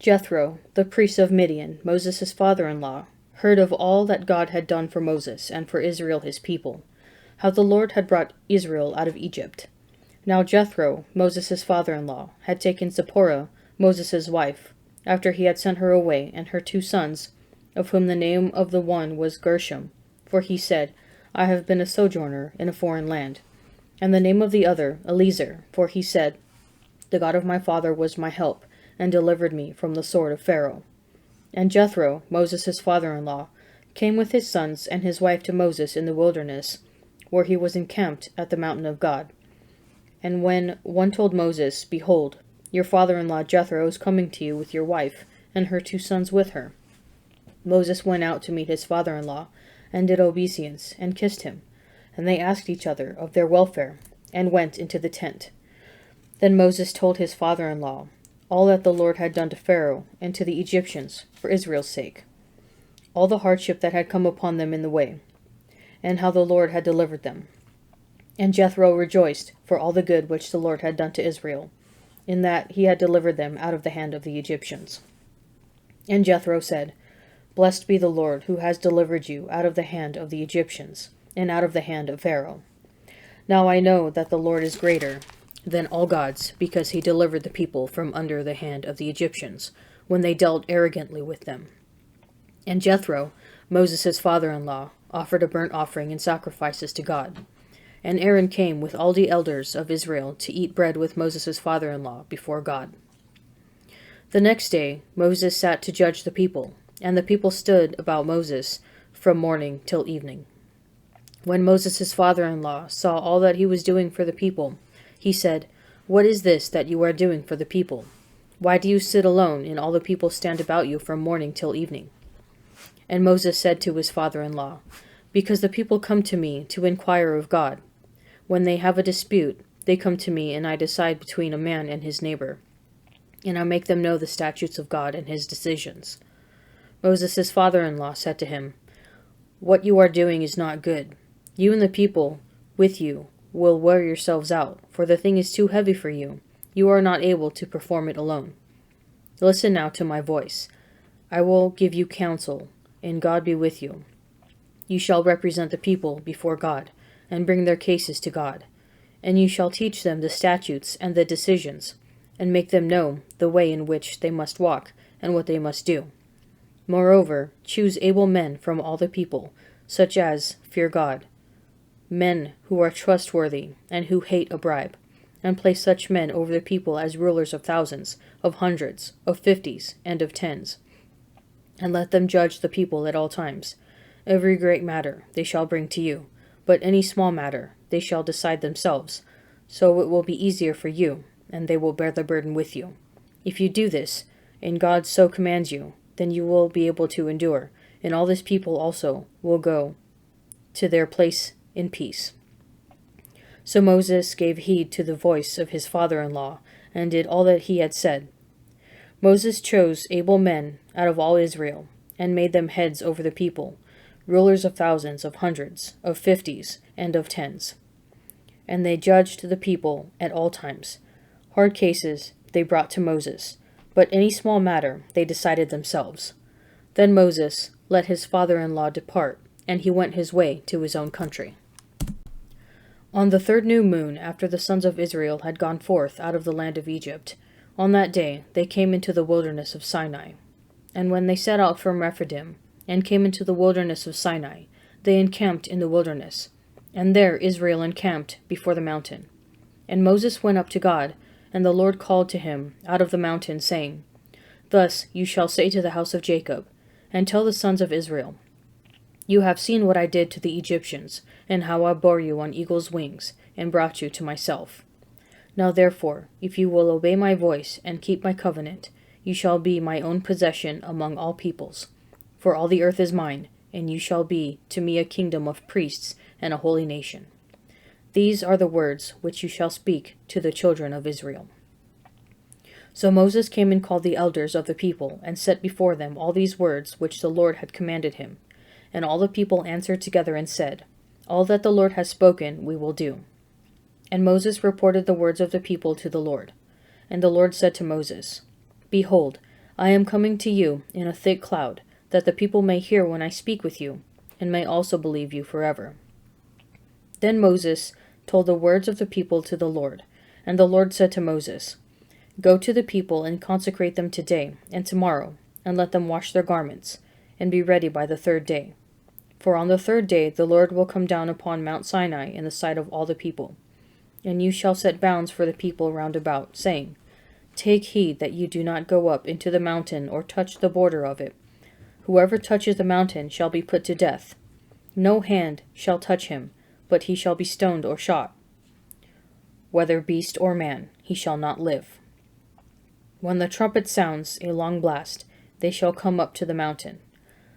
Jethro, the priest of Midian, Moses' father-in-law, heard of all that God had done for Moses and for Israel his people, how the Lord had brought Israel out of Egypt. Now Jethro, Moses' father-in-law, had taken Zipporah, Moses' wife, after he had sent her away, and her 2 sons, of whom the name of the one was Gershom, for he said, I have been a sojourner in a foreign land, and the name of the other Eliezer, for he said, the God of my father was my help, and delivered me from the sword of Pharaoh. And Jethro, Moses' father-in-law, came with his sons and his wife to Moses in the wilderness, where he was encamped at the mountain of God. And when one told Moses, Behold, your father-in-law Jethro is coming to you with your wife, and her 2 sons with her, Moses went out to meet his father-in-law, and did obeisance, and kissed him. And they asked each other of their welfare, and went into the tent. Then Moses told his father-in-law all that the Lord had done to Pharaoh and to the Egyptians for Israel's sake, all the hardship that had come upon them in the way, and how the Lord had delivered them. And Jethro rejoiced for all the good which the Lord had done to Israel, in that he had delivered them out of the hand of the Egyptians. And Jethro said, Blessed be the Lord, who has delivered you out of the hand of the Egyptians, and out of the hand of Pharaoh. Now I know that the Lord is greater than all gods, because he delivered the people from under the hand of the Egyptians, when they dealt arrogantly with them. And Jethro, Moses' father-in-law, offered a burnt offering and sacrifices to God. And Aaron came with all the elders of Israel to eat bread with Moses' father-in-law before God. The next day Moses sat to judge the people, and the people stood about Moses from morning till evening. When Moses' father-in-law saw all that he was doing for the people, he said, What is this that you are doing for the people? Why do you sit alone, and all the people stand about you from morning till evening? And Moses said to his father-in-law, Because the people come to me to inquire of God. When they have a dispute, they come to me, and I decide between a man and his neighbor, and I make them know the statutes of God and his decisions. Moses' father-in-law said to him, What you are doing is not good. You and the people with you will wear yourselves out, for the thing is too heavy for you. You are not able to perform it alone. Listen now to my voice. I will give you counsel, and God be with you. You shall represent the people before God, and bring their cases to God. And you shall teach them the statutes and the decisions, and make them know the way in which they must walk, and what they must do. Moreover, choose able men from all the people, such as fear God, men who are trustworthy, and who hate a bribe, and place such men over the people as rulers of thousands, of hundreds, of 50s, and of 10s. And let them judge the people at all times. Every great matter they shall bring to you, but any small matter they shall decide themselves, so it will be easier for you, and they will bear the burden with you. If you do this, and God so commands you, then you will be able to endure, and all this people also will go to their place in peace. So Moses gave heed to the voice of his father-in-law, and did all that he had said. Moses chose able men out of all Israel, and made them heads over the people, rulers of thousands, of hundreds, of 50s, and of 10s. And they judged the people at all times. Hard cases they brought to Moses, but any small matter they decided themselves. Then Moses let his father-in-law depart, and he went his way to his own country. On the 3rd new moon, after the sons of Israel had gone forth out of the land of Egypt, on that day they came into the wilderness of Sinai. And when they set out from Rephidim, and came into the wilderness of Sinai, they encamped in the wilderness, and there Israel encamped before the mountain. And Moses went up to God, and the Lord called to him out of the mountain, saying, Thus you shall say to the house of Jacob, and tell the sons of Israel, You have seen what I did to the Egyptians, and how I bore you on eagle's wings, and brought you to myself. Now therefore, if you will obey my voice, and keep my covenant, you shall be my own possession among all peoples. For all the earth is mine, and you shall be to me a kingdom of priests and a holy nation. These are the words which you shall speak to the children of Israel. So Moses came and called the elders of the people, and set before them all these words which the Lord had commanded him. And all the people answered together and said, All that the Lord has spoken we will do. And Moses reported the words of the people to the Lord. And the Lord said to Moses, Behold, I am coming to you in a thick cloud, that the people may hear when I speak with you, and may also believe you forever." Then Moses told the words of the people to the Lord, and the Lord said to Moses, "Go to the people and consecrate them today and tomorrow, and let them wash their garments, and be ready by the third day. For on the third day the Lord will come down upon Mount Sinai in the sight of all the people. And you shall set bounds for the people round about, saying, Take heed that you do not go up into the mountain or touch the border of it. Whoever touches the mountain shall be put to death. No hand shall touch him, but he shall be stoned or shot. Whether beast or man, he shall not live. When the trumpet sounds a long blast, they shall come up to the mountain."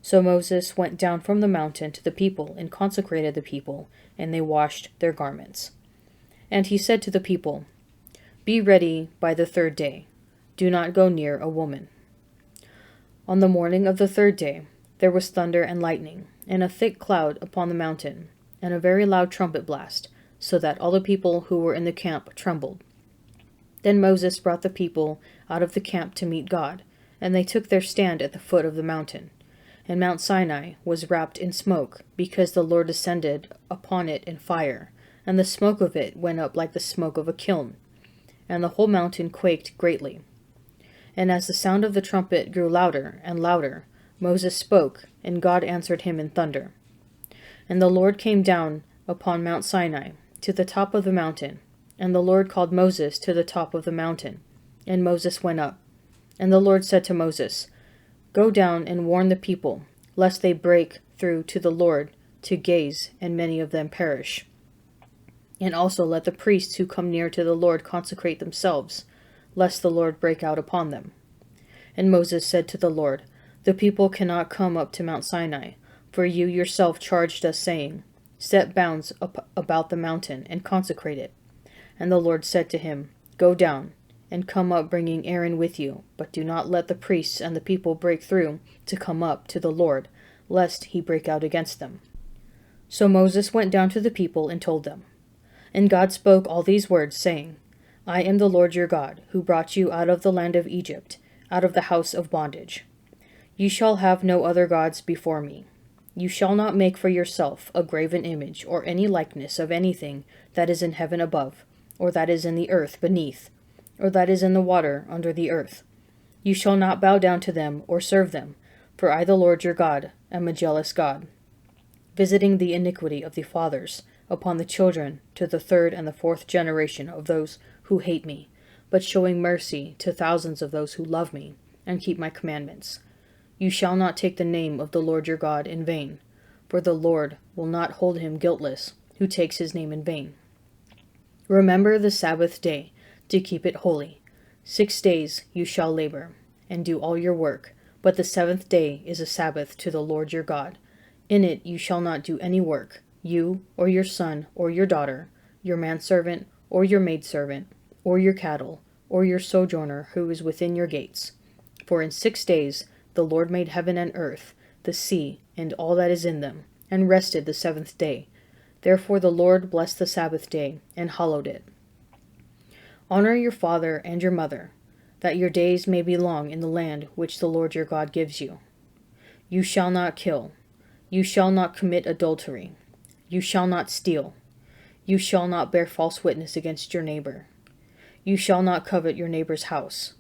So Moses went down from the mountain to the people and consecrated the people, and they washed their garments. And he said to the people, "Be ready by the third day. Do not go near a woman." On the morning of the third day there was thunder and lightning, and a thick cloud upon the mountain, and a very loud trumpet blast, so that all the people who were in the camp trembled. Then Moses brought the people out of the camp to meet God, and they took their stand at the foot of the mountain. And Mount Sinai was wrapped in smoke, because the Lord descended upon it in fire, and the smoke of it went up like the smoke of a kiln. And the whole mountain quaked greatly. And as the sound of the trumpet grew louder and louder, Moses spoke, and God answered him in thunder. And the Lord came down upon Mount Sinai, to the top of the mountain, and the Lord called Moses to the top of the mountain. And Moses went up. And the Lord said to Moses, "Go down and warn the people, lest they break through to the Lord to gaze, and many of them perish. And also let the priests who come near to the Lord consecrate themselves, lest the Lord break out upon them." And Moses said to the Lord, "The people cannot come up to Mount Sinai, for you yourself charged us, saying, Set bounds about the mountain, and consecrate it." And the Lord said to him, "Go down, and come up bringing Aaron with you, but do not let the priests and the people break through to come up to the Lord, lest he break out against them." So Moses went down to the people and told them. And God spoke all these words, saying, "I am the Lord your God, who brought you out of the land of Egypt, out of the house of bondage. You shall have no other gods before me. You shall not make for yourself a graven image or any likeness of anything that is in heaven above, or that is in the earth beneath, or that is in the water under the earth. You shall not bow down to them or serve them, for I, the Lord your God, am a jealous God, visiting the iniquity of the fathers upon the children to the third and the fourth generation of those who hate me, but showing mercy to thousands of those who love me and keep my commandments. You shall not take the name of the Lord your God in vain, for the Lord will not hold him guiltless who takes his name in vain. Remember the Sabbath day, to keep it holy. 6 days you shall labor, and do all your work, but the seventh day is a Sabbath to the Lord your God. In it you shall not do any work, you, or your son, or your daughter, your manservant, or your maidservant, or your cattle, or your sojourner who is within your gates. For in 6 days the Lord made heaven and earth, the sea, and all that is in them, and rested the seventh day. Therefore the Lord blessed the Sabbath day, and hallowed it. Honor your father and your mother, that your days may be long in the land which the Lord your God gives you. You shall not kill. You shall not commit adultery. You shall not steal. You shall not bear false witness against your neighbor. You shall not covet your neighbor's house.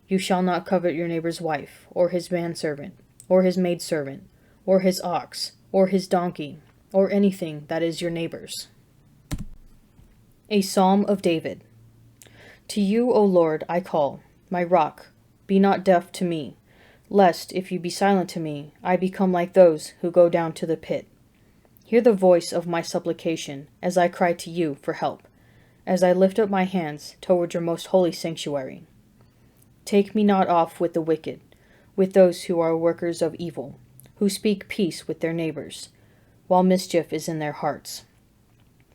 You shall not covet your neighbor's wife, or his manservant, or his maidservant, or his ox, or his donkey, or anything that is your neighbor's. A Psalm of David. To you, O Lord, I call, my rock, be not deaf to me, lest, if you be silent to me, I become like those who go down to the pit. Hear the voice of my supplication, as I cry to you for help, as I lift up my hands toward your most holy sanctuary. Take me not off with the wicked, with those who are workers of evil, who speak peace with their neighbors, while mischief is in their hearts.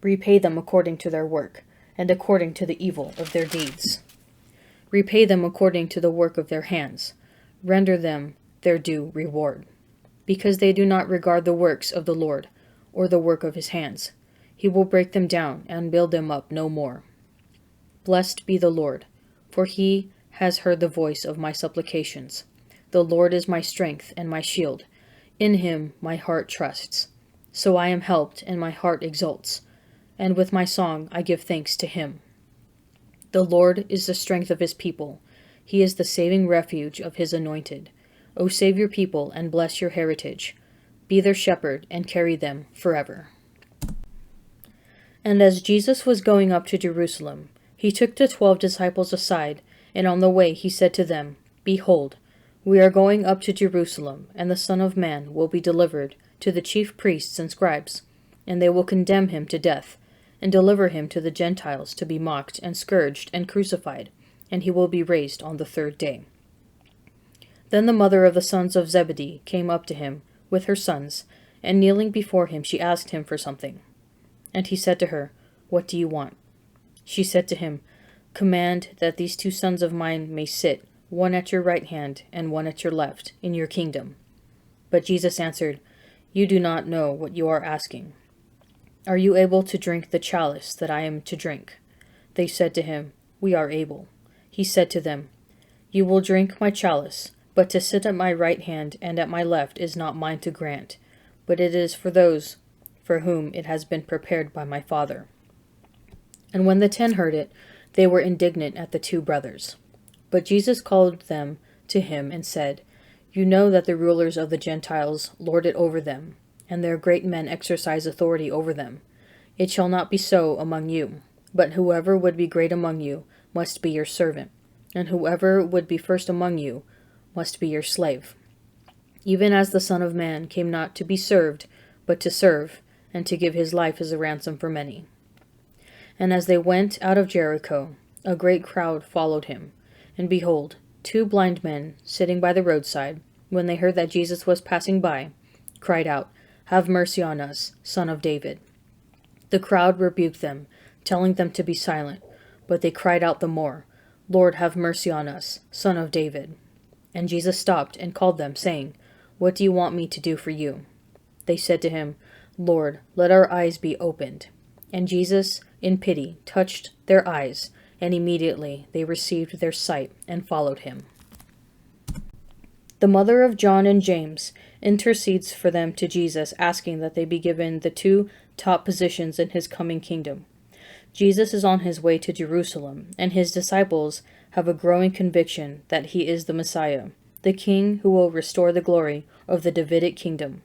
Repay them according to their work, and according to the evil of their deeds. Repay them according to the work of their hands. Render them their due reward. Because they do not regard the works of the Lord, or the work of his hands, he will break them down and build them up no more. Blessed be the Lord, for he has heard the voice of my supplications. The Lord is my strength and my shield. In him my heart trusts. So I am helped, and my heart exults. And with my song I give thanks to him. The Lord is the strength of his people. He is the saving refuge of his anointed. O save your people and bless your heritage. Be their shepherd and carry them forever. And as Jesus was going up to Jerusalem, he took the 12 disciples aside, and on the way he said to them, Behold, we are going up to Jerusalem, and the Son of Man will be delivered to the chief priests and scribes, and they will condemn him to death, and deliver him to the Gentiles to be mocked and scourged and crucified, and he will be raised on the 3rd day. Then the mother of the sons of Zebedee came up to him with her sons, and kneeling before him she asked him for something. And he said to her, What do you want? She said to him, Command that these 2 sons of mine may sit, one at your right hand and one at your left, in your kingdom. But Jesus answered, You do not know what you are asking. Are you able to drink the chalice that I am to drink? They said to him, We are able. He said to them, You will drink my chalice, but to sit at my right hand and at my left is not mine to grant, but it is for those for whom it has been prepared by my Father. And when the 10 heard it, they were indignant at the 2 brothers. But Jesus called them to him and said, You know that the rulers of the Gentiles lord it over them, and their great men exercise authority over them. It shall not be so among you, but whoever would be great among you must be your servant, and whoever would be first among you must be your slave. Even as the Son of Man came not to be served, but to serve, and to give his life as a ransom for many. And as they went out of Jericho, a great crowd followed him. And behold, 2 blind men, sitting by the roadside, when they heard that Jesus was passing by, cried out, Have mercy on us, Son of David. The crowd rebuked them, telling them to be silent, but they cried out the more, Lord, have mercy on us, Son of David. And Jesus stopped and called them, saying, What do you want me to do for you? They said to him, Lord, let our eyes be opened. And Jesus, in pity, touched their eyes, and immediately they received their sight and followed him. The mother of John and James intercedes for them to Jesus, asking that they be given the 2 top positions in his coming kingdom. Jesus is on his way to Jerusalem, and his disciples have a growing conviction that he is the Messiah, the King who will restore the glory of the Davidic kingdom.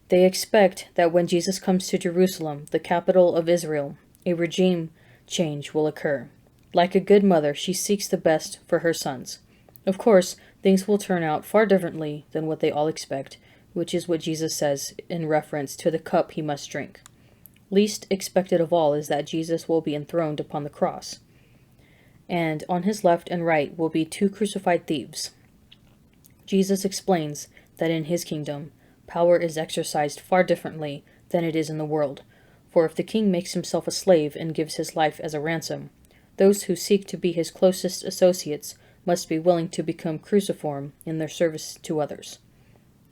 They expect that when Jesus comes to Jerusalem, the capital of Israel, a regime change will occur. Like a good mother, she seeks the best for her sons. Of course, things will turn out far differently than what they all expect, which is what Jesus says in reference to the cup he must drink. Least expected of all is that Jesus will be enthroned upon the cross, and on his left and right will be 2 crucified thieves. Jesus explains that in his kingdom, power is exercised far differently than it is in the world, for if the king makes himself a slave and gives his life as a ransom, those who seek to be his closest associates must be willing to become cruciform in their service to others.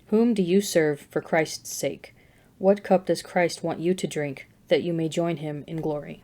Whom do you serve for Christ's sake? What cup does Christ want you to drink, that you may join him in glory?